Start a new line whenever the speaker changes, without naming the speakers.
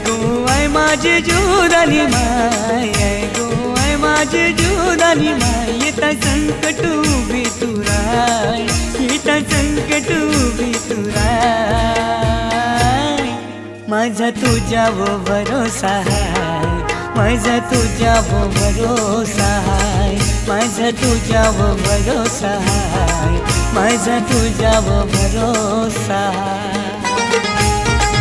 गो I माझी जुदानी माय, ऐ गो I माझी जुदानी माय, येता संकट उभी तुराय, येता संकट उभी तुराय. माझा तुझ्यावर भरोसा हाय, माझा तुझ्यावर भरोसा हाय, माझा तुझ्यावर भरोसा हाय, माझा तुझ्यावर भरोसा हाय.